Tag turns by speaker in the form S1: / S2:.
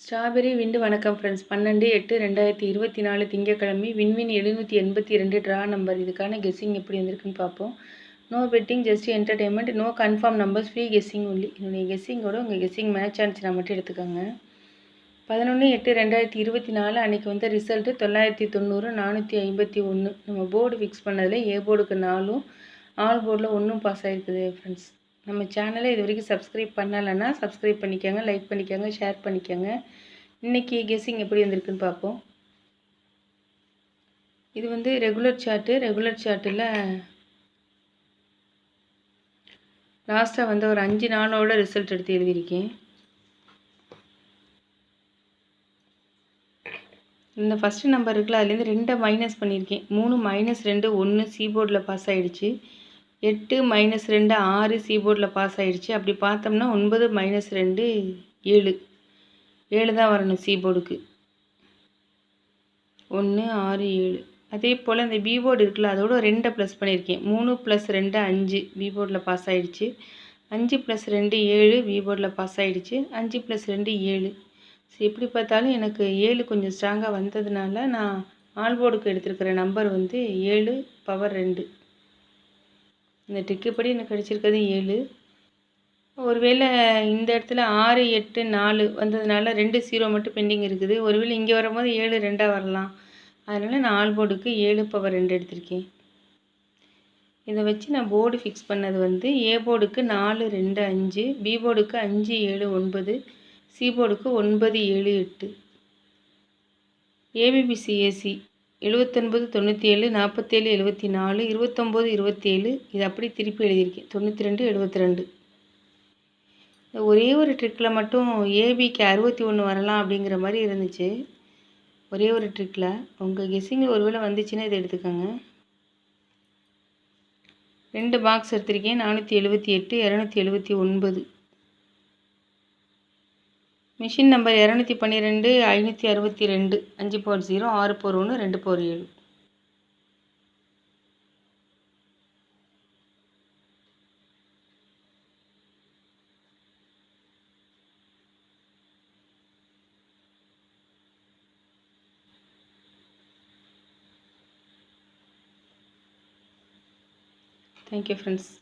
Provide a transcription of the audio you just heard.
S1: Strawberry விண்டு வணக்கம் friends. 12/8/2024 திங்கட்கிழமை. Win win 782 draw number. இதுக்கான கெஸ்ஸிங் எப்படி வந்திருக்குன்னு பார்ப்போம். No betting, just entertainment, no confirm numbers, free guessing only. என்னுடைய கெஸ்ஸிங்கோட உங்கள் கெஸ்ஸிங் மேட்ச் ஆனிச்சுன்னா மட்டும் எடுத்துக்கோங்க. 11/8/2024 அன்றைக்கி வந்த ரிசல்ட்டு 990 451. நம்ம போர்டு ஃபிக்ஸ் பண்ணதில் ஏ போர்டுக்கு 4ம் ஆல் போர்டில் 1ம் பாஸ் ஆகிருக்குது ஃப்ரெண்ட்ஸ். நம்ம சேனலை இது வரைக்கும் சப்ஸ்கிரைப் பண்ணலைன்னா சப்ஸ்கிரைப் பண்ணிக்கோங்க, லைக் பண்ணிக்கோங்க, ஷேர் பண்ணிக்கோங்க. இன்றைக்கி கெஸ்ஸிங் எப்படி வந்திருக்குன்னு பார்ப்போம். இது வந்து ரெகுலர் சார்ட்டில் லாஸ்ட்டாக வந்து ஒரு 5 நாளோட ரிசல்ட் எடுத்து எழுதியிருக்கேன். இந்த ஃபஸ்ட்டு நம்பர் இருக்குல்ல, அதுலேருந்து 2 மைனஸ் பண்ணியிருக்கேன். 3 - 2 1 சி போர்டில் பாஸ் ஆகிடுச்சு. 8 - 2 6 சி போர்டில் பாஸ் ஆகிடுச்சு. அப்படி பார்த்தோம்னா 9 - 2 7 7 தான் வரணும் சி போர்டுக்கு. 1 6 7. அதே போல் இந்த பி போர்டு இருக்குல்ல, அதோட 2 ப்ளஸ் பண்ணியிருக்கேன். 3 + 2 5 பி போர்டில் பாஸ் ஆகிடுச்சு. 5 + 2 7 பி போர்டில் பாஸ் ஆகிடுச்சு. 5 + 2 7. ஸோ எப்படி பார்த்தாலும் எனக்கு 7 கொஞ்சம் ஸ்ட்ராங்காக வந்ததுனால நான் ஆல் போர்டுக்கு எடுத்துருக்கிற நம்பர் வந்து 7/2. இந்த ட்ரிக்குப்படி எனக்கு கிடச்சிருக்கிறது 7. ஒருவேளை இந்த இடத்துல 6 8 4 வந்ததுனால 2 0 மட்டும் பெண்டிங் இருக்குது. ஒருவேளை இங்கே வரும்போது 7 2 வரலாம். அதனால் நான் ஆல் போர்டுக்கு 7/2 எடுத்திருக்கேன். இதை வச்சு நான் போர்டு ஃபிக்ஸ் பண்ணது வந்து ஏ போர்டுக்கு 4 2 5, பி போர்டுக்கு 5 7 9, சி போர்டுக்கு 9 7 8. ஏபிபிசிஏசி 79 97 47 74 29 27. இது அப்படி திருப்பி எழுதியிருக்கேன். 92 72. ஒரே ஒரு ட்ரிக்கில் மட்டும் ஏபிக்கு 61 வரலாம் அப்படிங்கிற மாதிரி இருந்துச்சு. ஒரே ஒரு ட்ரிக்கில் உங்கள் கெஸ்ஸிங்கில் ஒருவேளை வந்துச்சுன்னா இதை எடுத்துக்கோங்க. 2 பாக்ஸ் எடுத்திருக்கேன். 478 279. Machine number 212 562 5/0 6/1 2/7. Thank you friends.